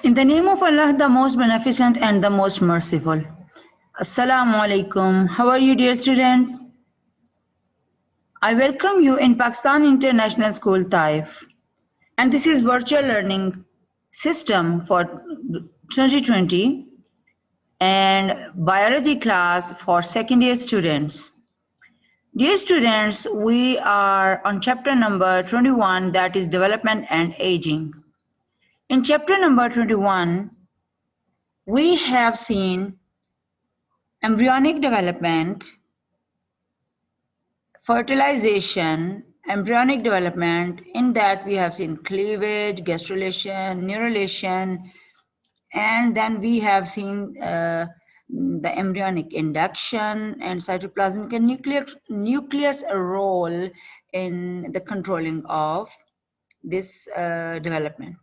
In the name of Allah, the most beneficent and the most merciful. Assalamu alaikum. How are you, dear students? I welcome you in Pakistan International School, Taif. And this is virtual learning system for 2020 and biology class for second year students. Dear students, we are on chapter number 21, that is development and aging. In chapter number 21, we have seen embryonic development, fertilization, embryonic development. In that we have seen cleavage, gastrulation, neurulation, and then we have seen the embryonic induction and cytoplasmic and nucleus role in the controlling of this development.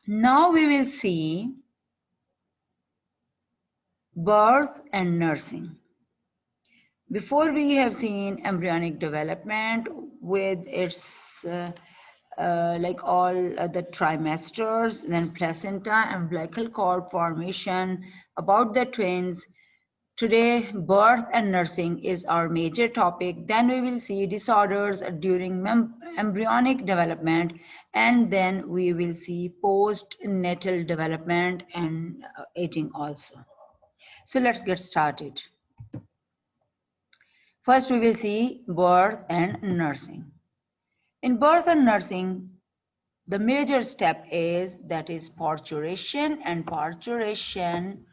Now we will see birth and nursing. Before we have seen embryonic development with its like all the trimesters, then placenta, umbilical cord formation, about the twins. Today, birth and nursing is our major topic. Then we will see disorders during embryonic development, and then we will see postnatal development and aging also. So let's get started. First, we will see birth and nursing. In birth and nursing, the major step is parturition, and parturition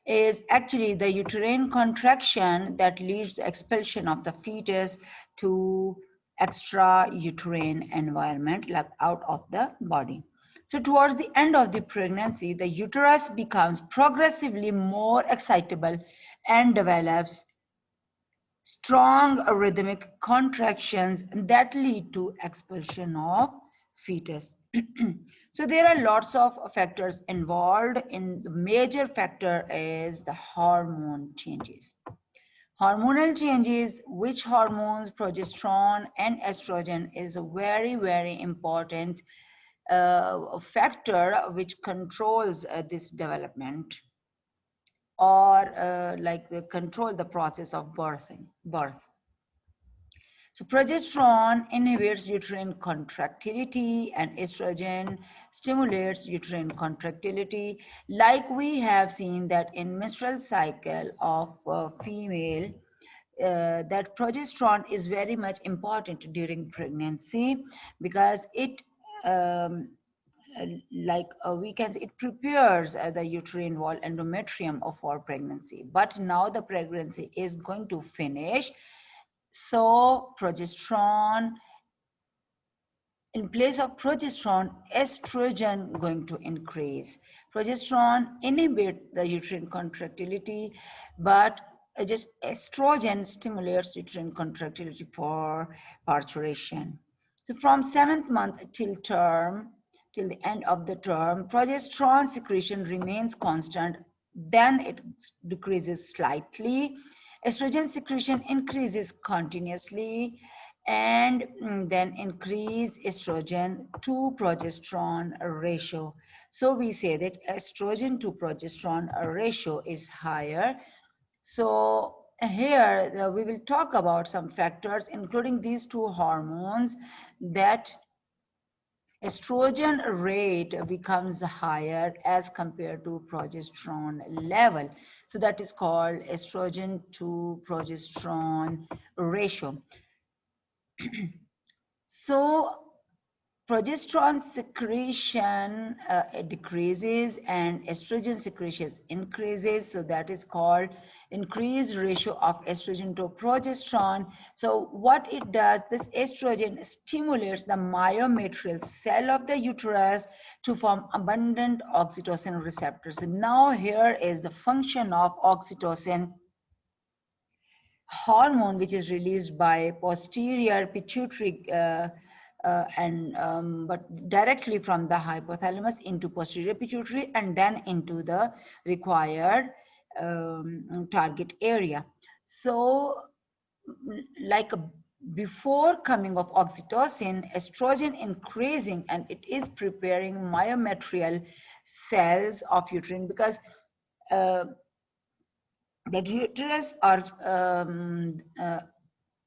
is actually the uterine contraction that leads the expulsion of the fetus to extrauterine environment, like out of the body. So towards the end of the pregnancy, the uterus becomes progressively more excitable and develops strong rhythmic contractions that lead to expulsion of fetus. So there are lots of factors involved. In the major factor is the hormone changes. Hormonal changes, which hormones, progesterone and estrogen, is a very, very important factor which controls this development, or control the process of birth. So progesterone inhibits uterine contractility and estrogen stimulates uterine contractility. Like we have seen that in menstrual cycle of female, that progesterone is very much important during pregnancy, because it we can say it prepares the uterine wall endometrium for pregnancy. But now the pregnancy is going to finish, so progesterone, in place of progesterone, estrogen going to increase. Progesterone inhibits the uterine contractility, but just estrogen stimulates uterine contractility for parturition. So from 7th month till the end of the term, progesterone secretion remains constant, then it decreases slightly. Estrogen secretion increases continuously, and then increase estrogen to progesterone ratio. So we say that estrogen to progesterone ratio is higher. So here we will talk about some factors including these two hormones, that estrogen rate becomes higher as compared to progesterone level. So that is called estrogen to progesterone ratio. So progesterone secretion decreases and estrogen secretion increases. So that is called increased ratio of estrogen to progesterone. So what it does, this estrogen stimulates the myometrial cell of the uterus to form abundant oxytocin receptors. And now here is the function of oxytocin hormone, which is released by posterior pituitary but directly from the hypothalamus into posterior pituitary and then into the required target area. So like before coming of oxytocin, estrogen increasing, and it is preparing myometrial cells of uterine, because uh, the uterus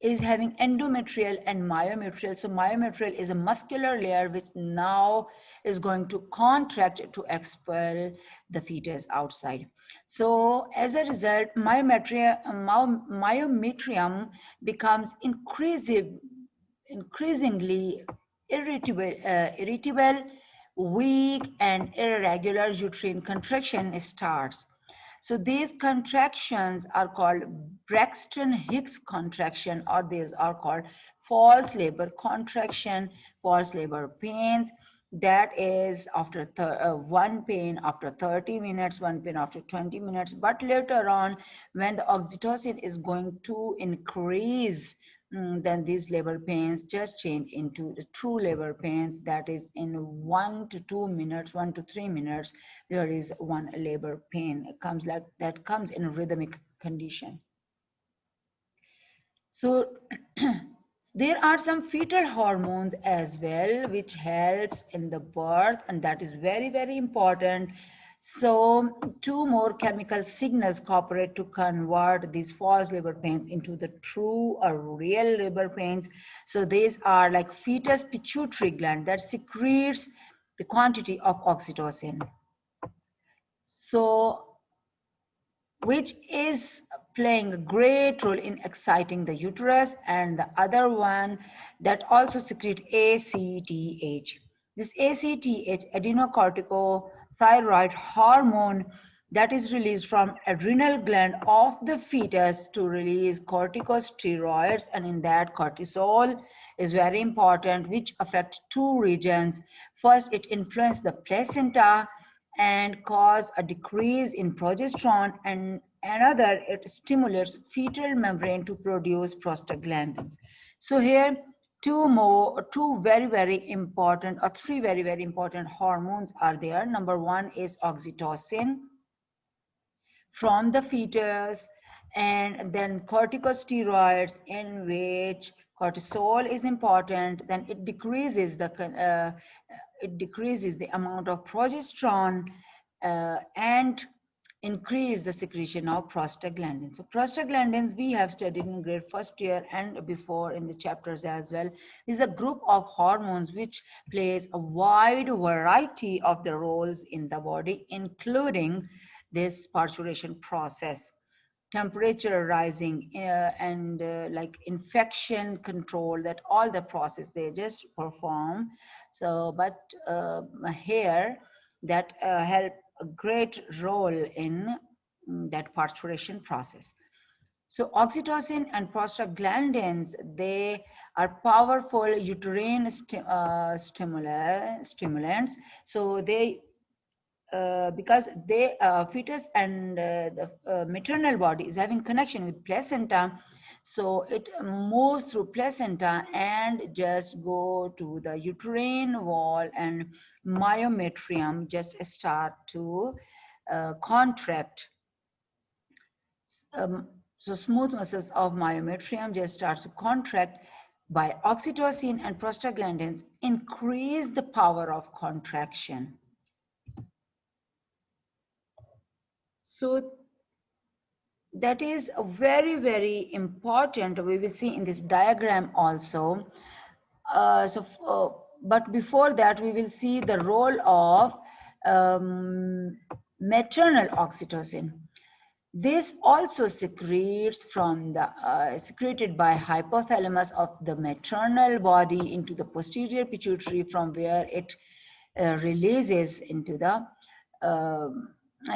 is having endometrial and myometrial. So myometrial is a muscular layer which now is going to contract to expel the fetus outside. So as a result, myometrium becomes increasingly irritable, weak, and irregular uterine contraction starts. So these contractions are called Braxton Hicks contraction, or these are called false labor contraction, false labor pains. That is after one pain after 30 minutes, one pain after 20 minutes. But later on, when the oxytocin is going to increase, then these labor pains just change into the true labor pains. That is in 1 to 2 minutes, 1 to 3 minutes, there is one labor pain. It comes like that, comes in a rhythmic condition. So there are some fetal hormones as well, which helps in the birth, and that is very, very important. So two more chemical signals cooperate to convert these false labor pains into the true or real labor pains. So these are like fetus pituitary gland that secretes the quantity of oxytocin. So which is playing a great role in exciting the uterus, and the other one that also secrete ACTH. This ACTH, adenocorticothyroid hormone, that is released from adrenal gland of the fetus to release corticosteroids, and in that cortisol is very important, which affect two regions. First, it influences the placenta and cause a decrease in progesterone, and another, it stimulates fetal membrane to produce prostaglandins. So here two very, very important, or three very, very important hormones are there. Number one is oxytocin from the fetus, and then corticosteroids, in which cortisol is important. Then it decreases the amount of progesterone, and increase the secretion of prostaglandins. So prostaglandins we have studied in grade first year and before in the chapters as well. Is a group of hormones which plays a wide variety of the roles in the body, including this parturition process, temperature rising, and like infection control, that all the process they just perform. So but here that help a great role in that parturition process. So oxytocin and prostaglandins, they are powerful uterine stimulants. So they because they fetus and the maternal body is having connection with placenta, so it moves through placenta and just go to the uterine wall, and myometrium just start to contract. So smooth muscles of myometrium just starts to contract. By oxytocin and prostaglandins increase the power of contraction. So that is a very, very important. We will see in this diagram also. But before that, we will see the role of maternal oxytocin. This also secretes from the secreted by hypothalamus of the maternal body into the posterior pituitary, from where it releases into the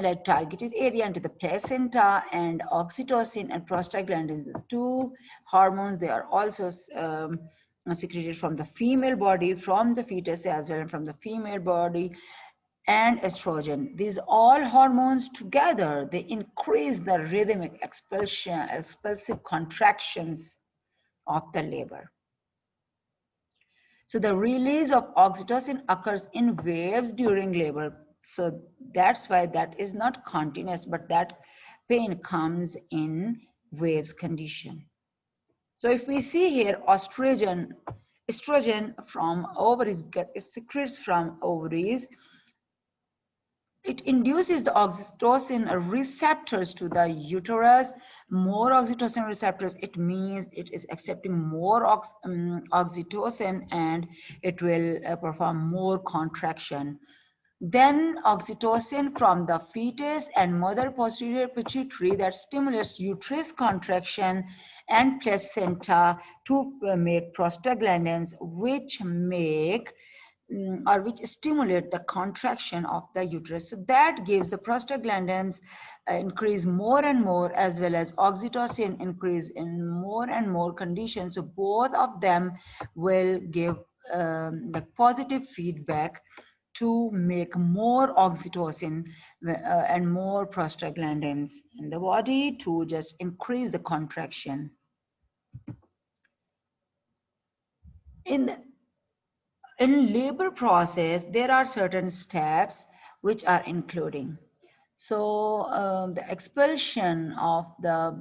like targeted area into the placenta. And oxytocin and prostaglandins, the two hormones, they are also secreted from the female body, from the fetus as well, and from the female body. And estrogen, these all hormones together, they increase the rhythmic expulsive contractions of the labor. So the release of oxytocin occurs in waves during labor. So that's why that is not continuous, but that pain comes in waves condition. So if we see here, estrogen from ovaries secretes from ovaries. It induces the oxytocin receptors to the uterus. More oxytocin receptors, it means it is accepting more oxytocin, and it will perform more contraction. Then oxytocin from the fetus and mother posterior pituitary that stimulates uterus contraction and placenta to make prostaglandins, which make or which stimulate the contraction of the uterus. So that gives the prostaglandins increase more and more, as well as oxytocin increase in more and more conditions. So both of them will give the positive feedback to make more oxytocin and more prostaglandins in the body to just increase the contraction. In labor process, there are certain steps which are including. So the expulsion of the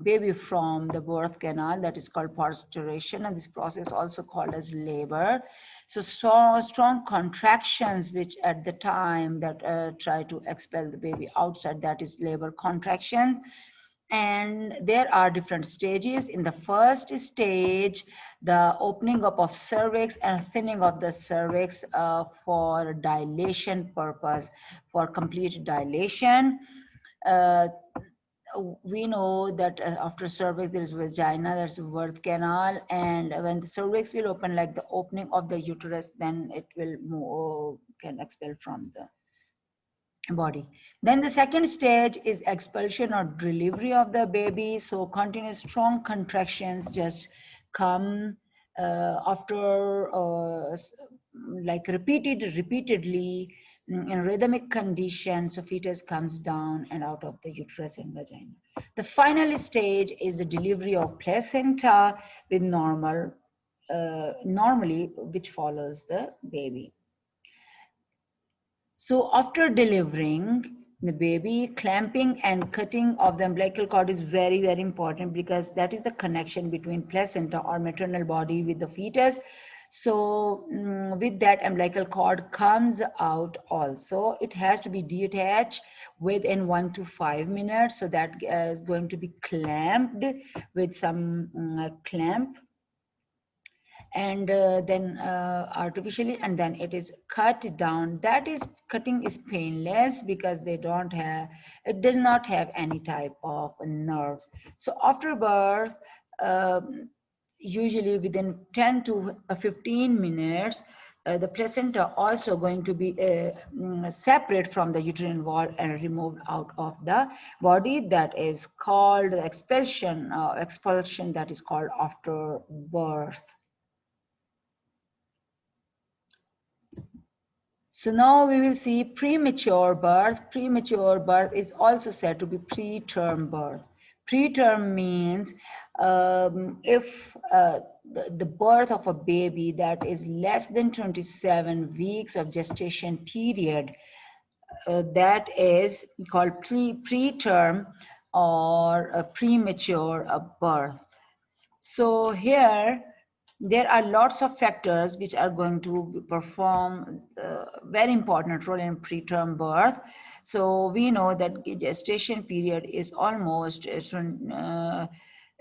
baby from the birth canal, that is called parturition, and this process also called as labor. So strong contractions, which at the time that try to expel the baby outside, that is labor contraction. And there are different stages. In the first stage, the opening up of cervix and thinning of the cervix for dilation purpose, for complete dilation. We know that after cervix there is vagina, there's a birth canal, and when the cervix will open, like the opening of the uterus, then it will move, can expel from the body. Then the second stage is expulsion or delivery of the baby. So continuous strong contractions just come after like repeatedly in rhythmic conditions. So fetus comes down and out of the uterus and vagina. The final stage is the delivery of placenta with normally which follows the baby. So after delivering the baby, clamping and cutting of the umbilical cord is very, very important, because that is the connection between placenta or maternal body with the fetus. So with that, umbilical cord comes out also. It has to be detached within 1 to 5 minutes. So that is going to be clamped with some clamp, and then artificially, and then it is cut down. That is, cutting is painless because they don't have, it does not have any type of nerves. So after birth, usually within 10 to 15 minutes, the placenta also going to be separate from the uterine wall and removed out of the body. That is called expulsion. Expulsion, that is called after birth. So now we will see premature birth. Premature birth is also said to be preterm birth. Preterm means if the birth of a baby that is less than 27 weeks of gestation period, that is called preterm or a premature birth. So here, there are lots of factors which are going to perform a very important role in preterm birth. So we know that gestation period is almost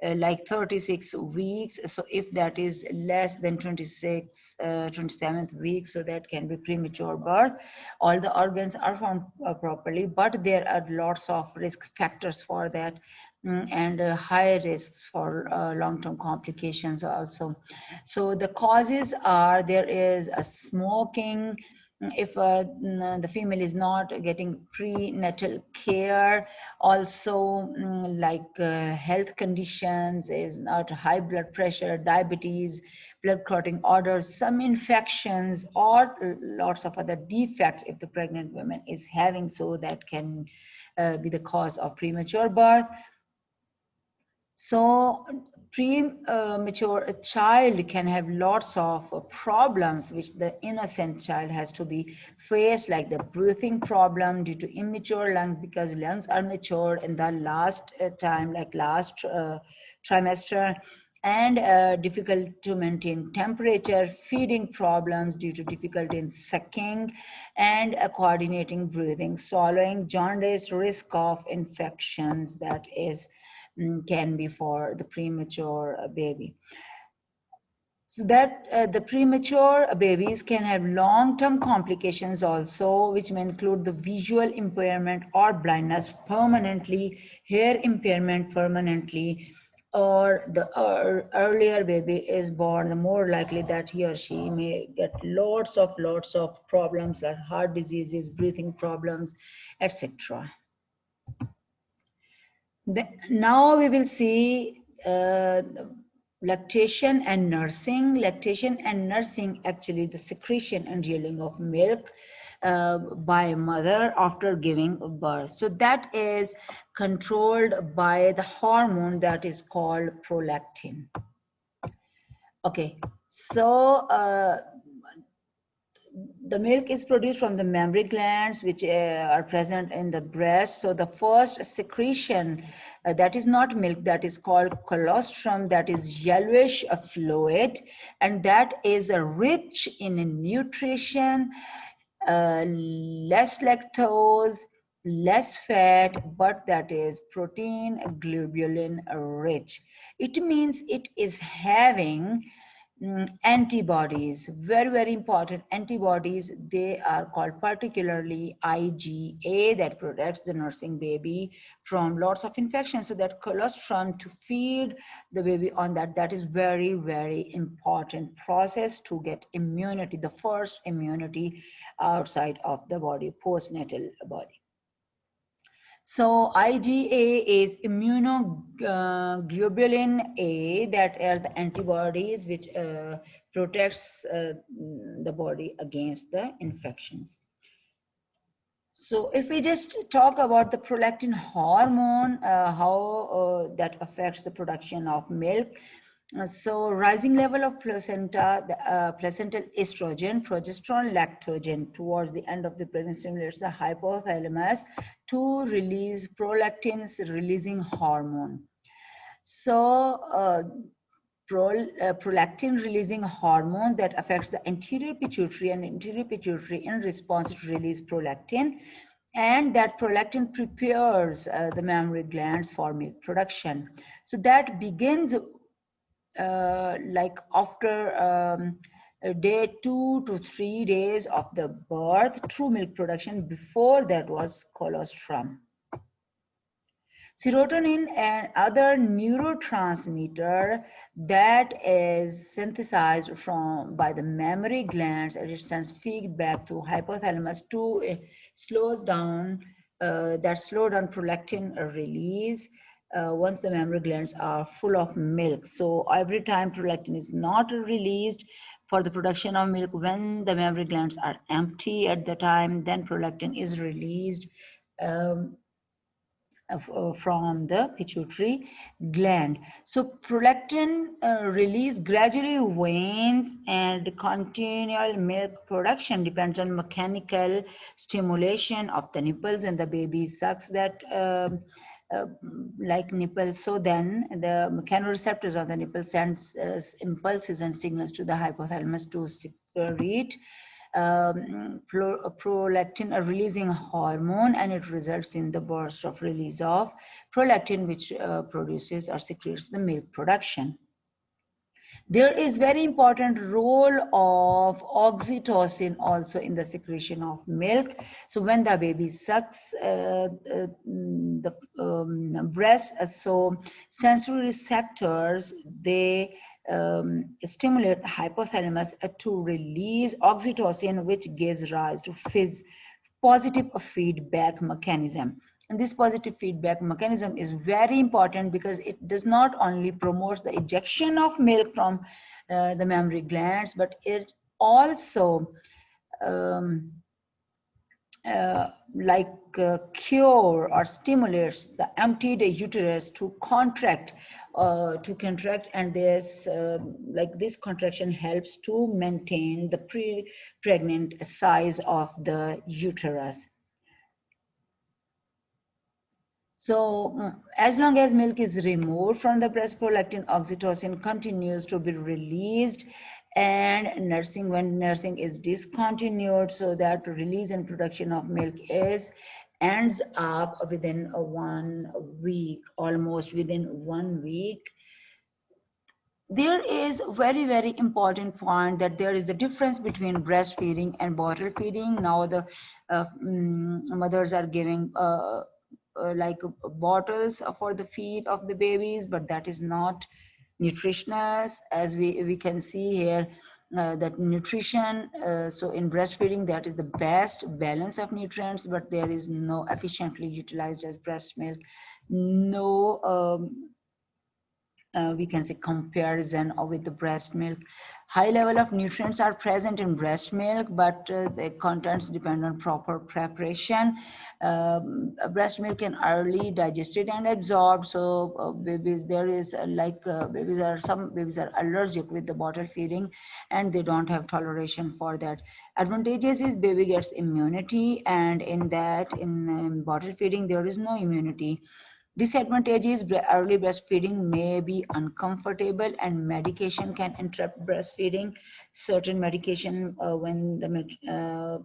like 36 weeks. So if that is less than 27th week, so that can be premature birth. All the organs are formed properly, but there are lots of risk factors for that, and high risks for long-term complications also. So the causes are, there is a smoking, if the female is not getting prenatal care, also like health conditions, is not high blood pressure, diabetes, blood clotting orders, some infections, or lots of other defects if the pregnant woman is having, so that can be the cause of premature birth. So premature child can have lots of problems which the innocent child has to be faced, like the breathing problem due to immature lungs, because lungs are matured in the last time, like last trimester, and difficult to maintain temperature, feeding problems due to difficulty in sucking and coordinating breathing, swallowing, jaundice, risk of infections, that is can be for the premature baby. So that the premature babies can have long-term complications also, which may include the visual impairment or blindness permanently, hear impairment permanently, or the earlier baby is born, the more likely that he or she may get lots of problems like heart diseases, breathing problems, etc. Now we will see lactation and nursing. Lactation and nursing, actually the secretion and yielding of milk by mother after giving birth. So that is controlled by the hormone that is called prolactin. Okay, so the milk is produced from the mammary glands, which are present in the breast. So the first secretion that is not milk, that is called colostrum, that is yellowish fluid, and that is rich in nutrition, less lactose, less fat, but that is protein, globulin rich. It means it is having antibodies, very important antibodies. They are called particularly IgA, that protects the nursing baby from lots of infections. So that colostrum, to feed the baby on that is very important process to get immunity, the first immunity outside of the body, postnatal body. So IgA is immunoglobulin A, that are the antibodies which protects the body against the infections. So if we just talk about the prolactin hormone, how that affects the production of milk. So rising level of placenta, the placental estrogen, progesterone, lactogen towards the end of the pregnancy stimulates the hypothalamus to release prolactin's releasing hormone. So prolactin releasing hormone that affects the anterior pituitary, and anterior pituitary in response to release prolactin, and that prolactin prepares the mammary glands for milk production. So that begins like after day 2 to 3 days of the birth through milk production. Before that was colostrum. Serotonin and other neurotransmitter that is synthesized by the mammary glands, and it sends feedback to hypothalamus to slow down prolactin release once the mammary glands are full of milk. So every time prolactin is not released for the production of milk, when the mammary glands are empty at the time, then prolactin is released from the pituitary gland. So prolactin release gradually wanes, and continual milk production depends on mechanical stimulation of the nipples, and the baby sucks that like nipples. So then the mechanoreceptors of the nipple sends impulses and signals to the hypothalamus to secrete prolactin, a releasing hormone, and it results in the burst of release of prolactin, which produces or secretes the milk production. There is very important role of oxytocin also in the secretion of milk. So when the baby sucks the breast, so sensory receptors, they stimulate the hypothalamus to release oxytocin, which gives rise to positive feedback mechanism. And this positive feedback mechanism is very important because it does not only promote the ejection of milk from the mammary glands, but it also like cure or stimulates the emptied uterus to contract, and this like this contraction helps to maintain the pregnant size of the uterus. So as long as milk is removed from the breast, prolactin oxytocin continues to be released, and when nursing is discontinued, so that release and production of milk ends up within 1 week, almost within 1 week. There is very important point that there is the difference between breastfeeding and bottle feeding. Now the mothers are giving like bottles for the feed of the babies, but that is not nutritious, as we can see here. That nutrition, so in breastfeeding, that is the best balance of nutrients, but there is no efficiently utilized as breast milk. No we can say comparison with the breast milk. High level of nutrients are present in breast milk, but the contents depend on proper preparation. Breast milk can early digested and absorbed. So babies, there is some babies are allergic with the bottle feeding, and they don't have toleration for that. Advantages is baby gets immunity, and in bottle feeding there is no immunity. Disadvantages: early breastfeeding may be uncomfortable, and medication can interrupt breastfeeding. Certain medication, when the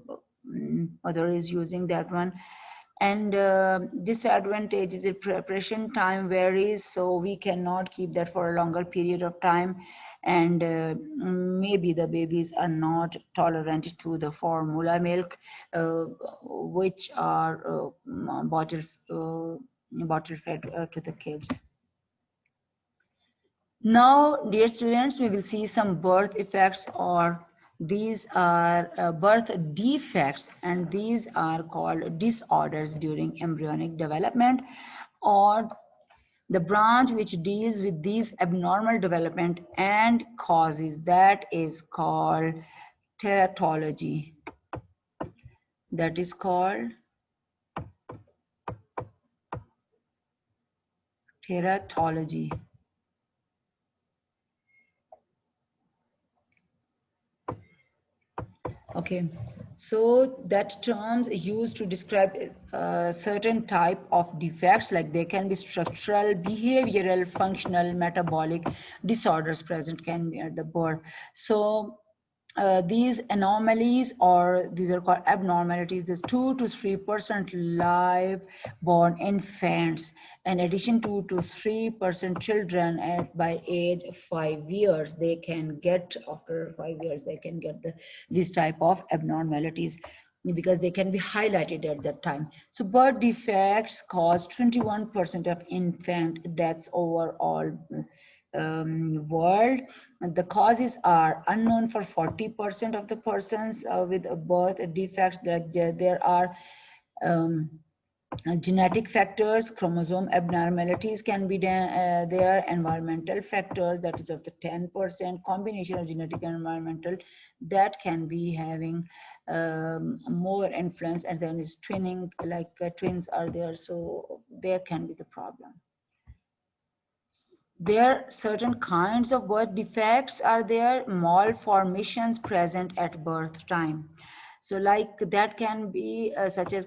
mother is using that one. And disadvantage is the preparation time varies, so we cannot keep that for a longer period of time. And maybe the babies are not tolerant to the formula milk, which are bottle fed to the kids. Now, dear students, we will see some birth effects, or these are birth defects, and these are called disorders during embryonic development, or the branch which deals with these abnormal development and causes, that is called teratology. That is called teratology. Okay, so that terms used to describe certain type of defects, like they can be structural, behavioral, functional, metabolic disorders present can be at the birth. So these anomalies, or these are called abnormalities, there's 2 to 3% live born infants, in addition to 3% children by age 5 years, they can get, after 5 years they can get these type of abnormalities, because they can be highlighted at that time. So birth defects cause 21% of infant deaths overall world. The causes are unknown for 40% of the persons with birth defects. That there are genetic factors, chromosome abnormalities can be there, environmental factors, that is of the 10%, combination of genetic and environmental, that can be having more influence. And then is twinning, like twins are there, so there can be the problem. There certain kinds of birth defects are there, malformations present at birth time. So like that can be such as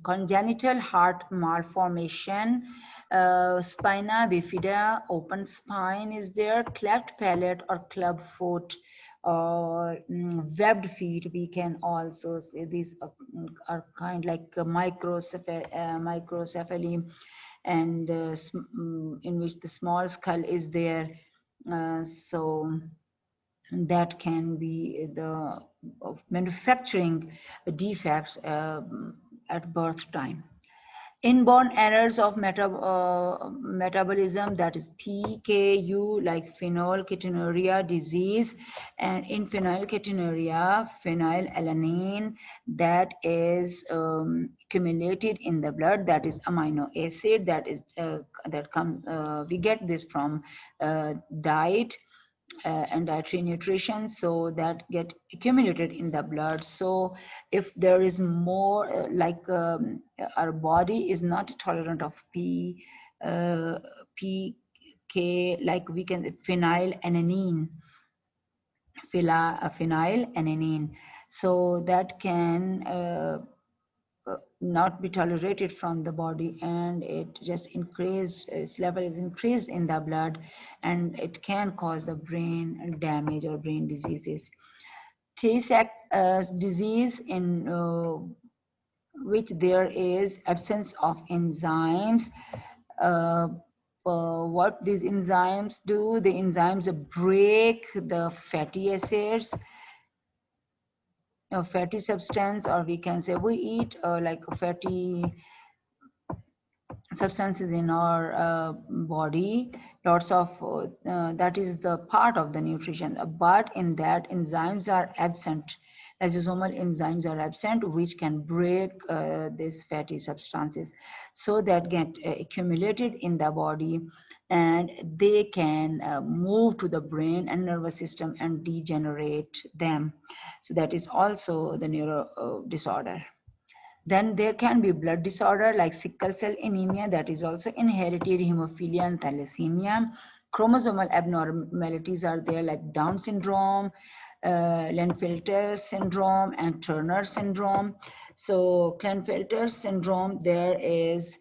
congenital heart malformation, spina bifida, open spine is there, cleft palate or club foot, or webbed feet. We can also say these are kind like microcephaly, and in which the small skull is there. So that can be the manufacturing defects at birth time. Inborn errors of metabolism, that is PKU, like phenylketonuria disease. And in phenylketonuria, phenylalanine, that is accumulated in the blood, that is amino acid, that is we get this from diet. and dietary nutrition, so that get accumulated in the blood. So if there is more our body is not tolerant of uh, pk, like we can phenylalanine, phenylalanine, so that can not be tolerated from the body, and it just increased, its level is increased in the blood, and it can cause the brain damage or brain diseases. Tay-Sachs disease, in which there is absence of enzymes. uh, what these enzymes do, the enzymes break the fatty acids, fatty substance, or we can say we eat like fatty substances in our body, lots of that is the part of the nutrition, but in that enzymes are absent, lysosomal enzymes are absent, which can break these fatty substances, so that get accumulated in the body, and they can move to the brain and nervous system and degenerate them. So that is also the neuro disorder. Then there can be blood disorder like sickle cell anemia, that is also inherited, hemophilia and thalassemia. Chromosomal abnormalities are there like Down syndrome, Klinefelter syndrome, and Turner syndrome. So Klinefelter syndrome, there is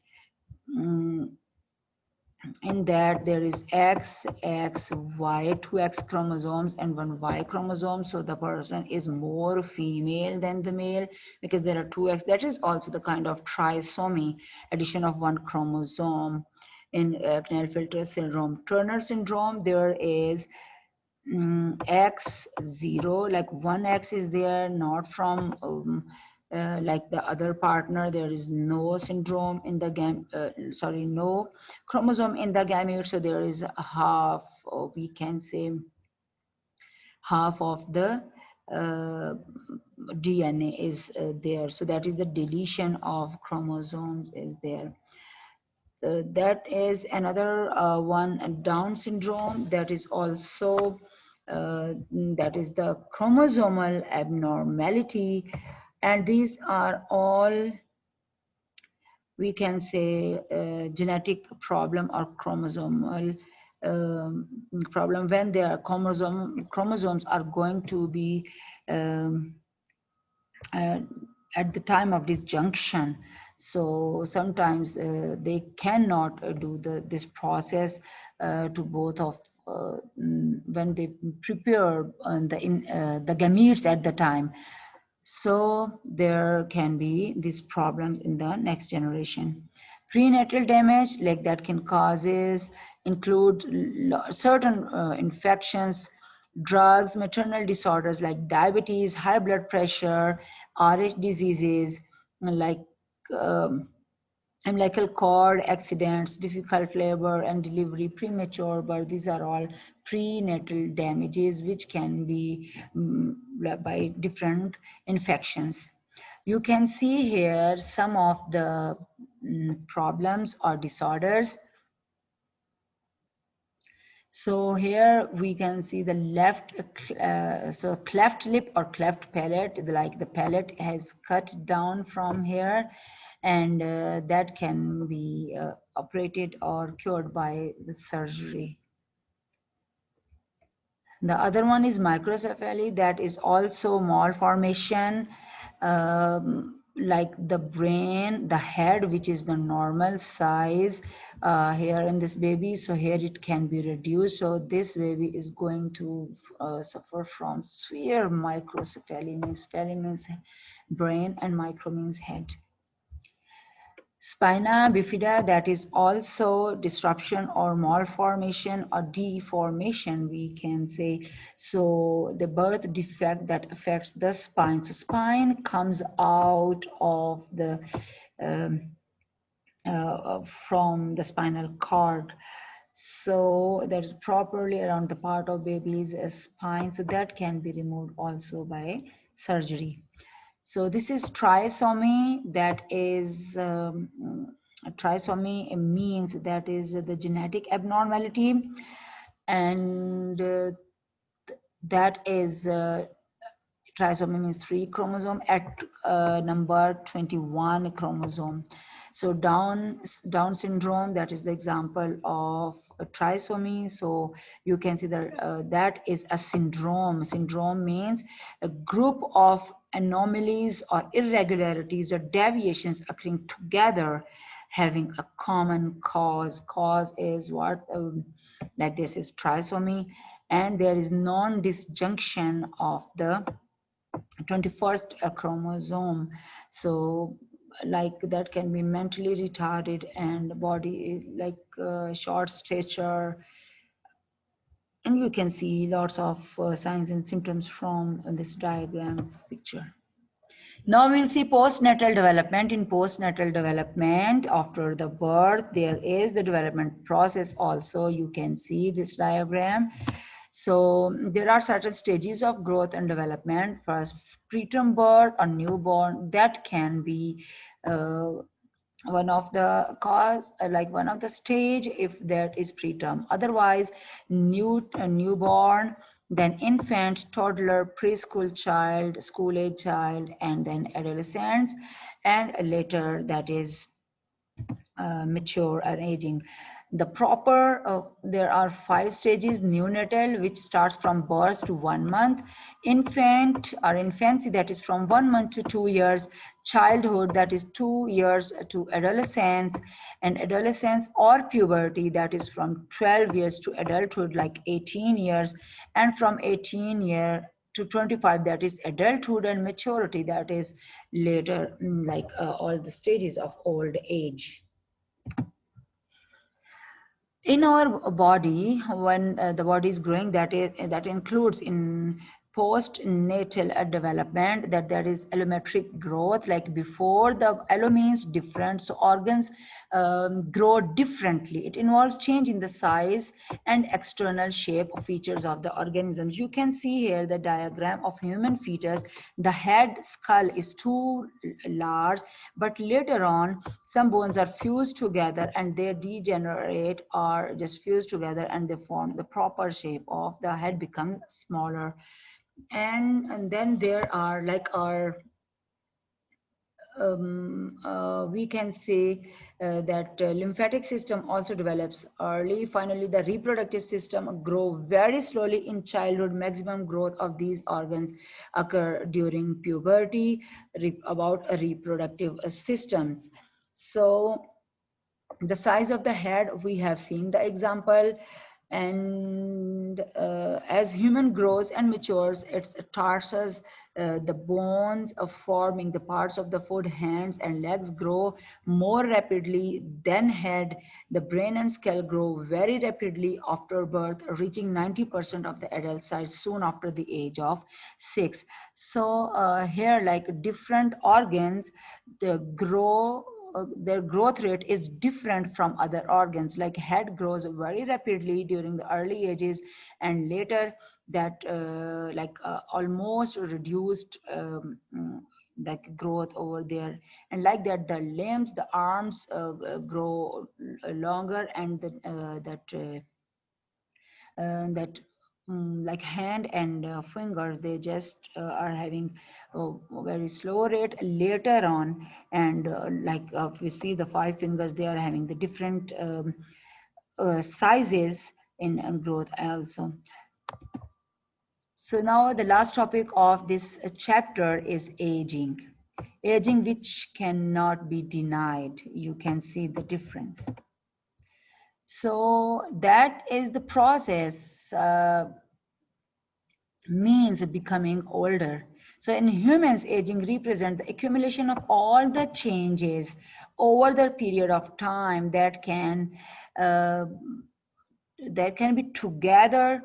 in that there is Y, two X chromosomes and one Y chromosome. So the person is more female than the male because there are two X. That is also the kind of trisomy, addition of one chromosome in Klinefelter syndrome. Turner syndrome, there is X0, like one X is there, not from like the other partner. There is no syndrome in the no chromosome in the gamete. So there is a half, or we can say half of the DNA is there. So that is the deletion of chromosomes is there. That is another one, Down syndrome, that is also that is the chromosomal abnormality, and these are all, we can say, genetic problem or chromosomal problem, when their chromosomes are going to be um, uh, at the time of disjunction. So sometimes they cannot do this process to both of when they prepare the gametes at the time. So there can be these problems in the next generation. Prenatal damage, like that can causes include certain infections, drugs, maternal disorders like diabetes, high blood pressure, RH diseases, like um, umbilical cord accidents, difficult labor and delivery, premature birth. These are all prenatal damages which can be by different infections. You can see here some of the problems or disorders. So here we can see the left, so cleft lip or cleft palate, like the palate has cut down from here, and that can be operated or cured by the surgery. The other one is microcephaly, that is also malformation, like the brain, the head, which is the normal size here in this baby. So here it can be reduced. So this baby is going to suffer from severe microcephaly, means cephaly means brain and micro means head. Spina bifida, that is also disruption or malformation or deformation, we can say. So the birth defect that affects the spine. So spine comes out of the from the spinal cord. So that is properly around the part of baby's spine. So that can be removed also by surgery. So this is trisomy, that is trisomy means that is the genetic abnormality, and that is trisomy means 3 chromosome at number 21 chromosome. So Down syndrome, that is the example of a trisomy. So you can see that that is a syndrome. Syndrome means a group of anomalies or irregularities or deviations occurring together, having a common cause. Cause is what, like this is trisomy, and there is non-disjunction of the 21st chromosome. So like that can be mentally retarded and body is like short stature, and you can see lots of signs and symptoms from this diagram picture. Now we'll see postnatal development. In postnatal development, after the birth, there is the development process also. You can see this diagram. So there are certain stages of growth and development. First, preterm birth or newborn, that can be one of the cause, like one of the stage if that is preterm. Otherwise, newborn, then infant, toddler, preschool child, school age child, and then adolescents, and later that is mature or aging. The proper, there are 5 stages: neonatal, which starts from birth to 1 month; infant or infancy, that is from 1 month to 2 years; childhood, that is 2 years to adolescence; and adolescence or puberty, that is from 12 years to adulthood, like 18 years; and from 18 year to 25, that is adulthood; and maturity, that is later, like all the stages of old age. In our body, when the body is growing, that includes in postnatal development, that there is allometric growth. Like before, the allo means different, so organs grow differently. It involves change in the size and external shape of features of the organisms. You can see here the diagram of human fetus. The head skull is too large, but later on some bones are fused together and they degenerate or just fuse together and they form the proper shape of the head, becomes smaller. And then there are like our we can say that lymphatic system also develops early. Finally, the reproductive system grow very slowly in childhood. Maximum growth of these organs occur during puberty. About reproductive systems. So the size of the head, we have seen the example. And as human grows and matures, its tarsus, the bones of forming the parts of the foot, hands and legs grow more rapidly than head. The brain and skull grow very rapidly after birth, reaching 90% of the adult size soon after the age of 6. So here, like different organs, they grow, their growth rate is different from other organs. Like head grows very rapidly during the early ages, and later that almost reduced like growth over there. And like that, the limbs, the arms grow longer, and that like hand and fingers, they just are having a very slow rate later on. And if we see the 5 fingers, they are having the different sizes in growth also. So now the last topic of this chapter is aging. Aging which cannot be denied. You can see the difference. So that is the process, means becoming older. So in humans, aging represents the accumulation of all the changes over the period of time uh, that can be together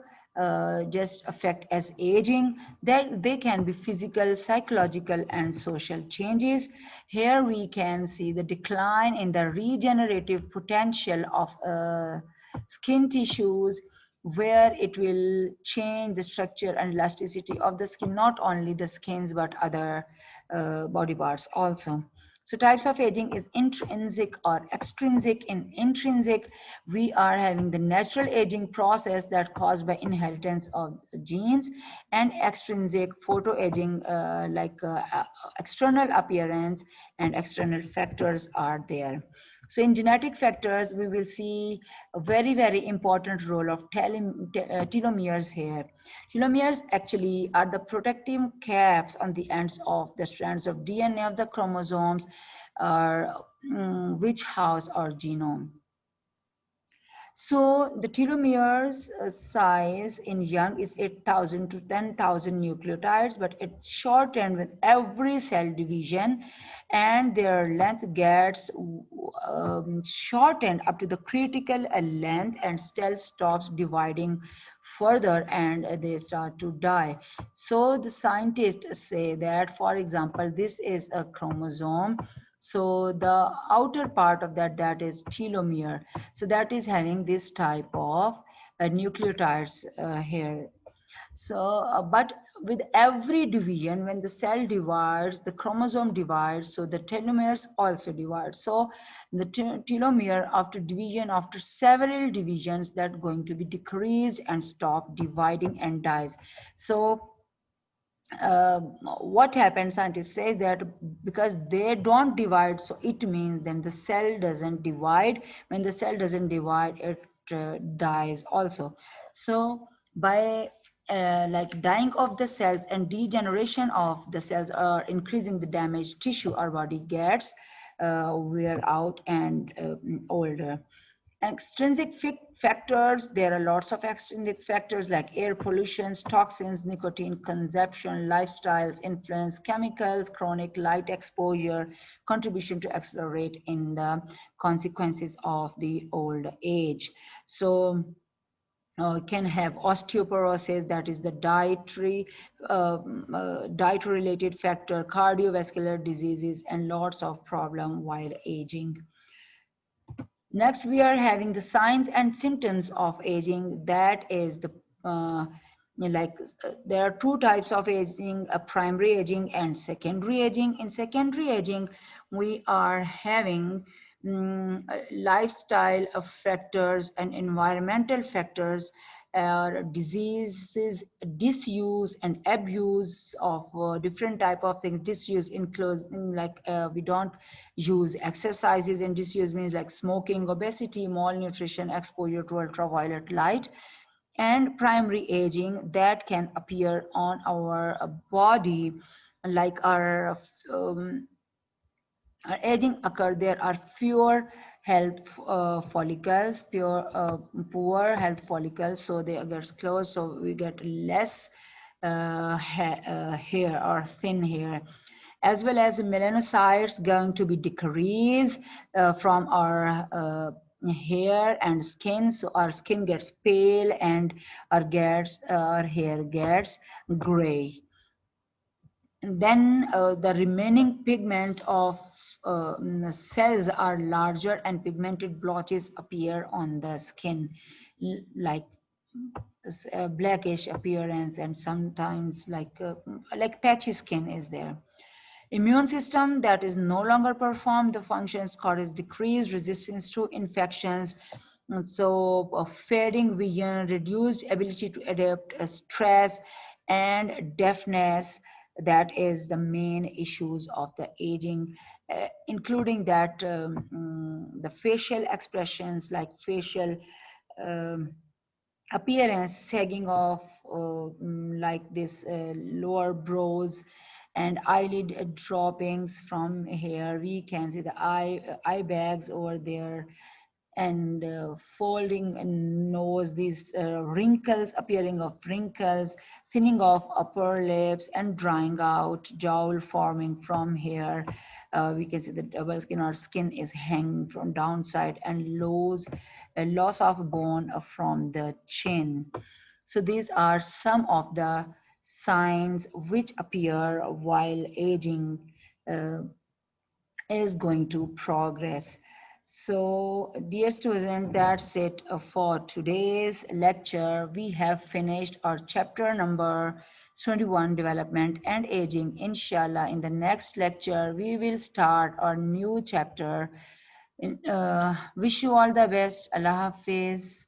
just affect as aging. That they can be physical, psychological and social changes. Here we can see the decline in the regenerative potential of skin tissues, where it will change the structure and elasticity of the skin, not only the skins but other body parts also. So types of aging is intrinsic or extrinsic. In intrinsic, we are having the natural aging process that caused by inheritance of genes, and extrinsic photoaging, external appearance and external factors are there. So in genetic factors, we will see a very, very important role of telomeres here. Telomeres actually are the protective caps on the ends of the strands of DNA of the chromosomes, which house our genome. So the telomeres size in young is 8,000 to 10,000 nucleotides, but it's shortened with every cell division, and their length gets shortened up to the critical length, and cell stops dividing further and they start to die. So the scientists say that, for example, this is a chromosome. So the outer part of that is telomere. So that is having this type of nucleotides here. So, but with every division, when the cell divides, the chromosome divides, so the telomeres also divide. So the telomere after division, after several divisions, that going to be decreased and stop dividing and dies. So what happens, scientists say that because they don't divide, so it means then the cell doesn't divide. When the cell doesn't divide, it dies also. So by like dying of the cells and degeneration of the cells are increasing the damaged tissue, our body gets wear out and older. Extrinsic factors, there are lots of extrinsic factors like air pollution, toxins, nicotine consumption, lifestyles, influence, chemicals, chronic light exposure, contribution to accelerate in the consequences of the old age. So can have osteoporosis, that is the diet related factor, cardiovascular diseases, and lots of problem while aging. Next, we are having the signs and symptoms of aging. That is the there are two types of aging: a primary aging and secondary aging. In secondary aging, we are having lifestyle factors and environmental factors, diseases, disuse and abuse of different type of things. Disuse includes we don't use exercises, and disuse means like smoking, obesity, malnutrition, exposure to ultraviolet light. And primary aging, that can appear on our body, like our aging occur, there are fewer health follicles, poor health follicles, so they get closed, so we get less hair or thin hair, as well as melanocytes going to be decreased from our hair and skin, so our skin gets pale and our hair gets gray. And then the remaining pigment of cells are larger, and pigmented blotches appear on the skin, like blackish appearance, and sometimes like patchy skin is there. Immune system that is no longer perform the functions causes decreased resistance to infections. And so fading vision, reduced ability to adapt, stress, and deafness, that is the main issues of the aging, including that the facial expressions, like facial um, appearance, sagging of like this lower brows and eyelid droppings from here. We can see the eye bags over there, and folding nose, these wrinkles, appearing of wrinkles, thinning of upper lips, and drying out, jowl forming from here. We can see the double skin, or skin is hanging from downside, and loss of bone from the chin. So these are some of the signs which appear while aging is going to progress. So, dear student, that's it for today's lecture. We have finished our chapter number 21, Development and Aging. Inshallah, in the next lecture, we will start our new chapter. Wish you all the best. Allah Hafiz.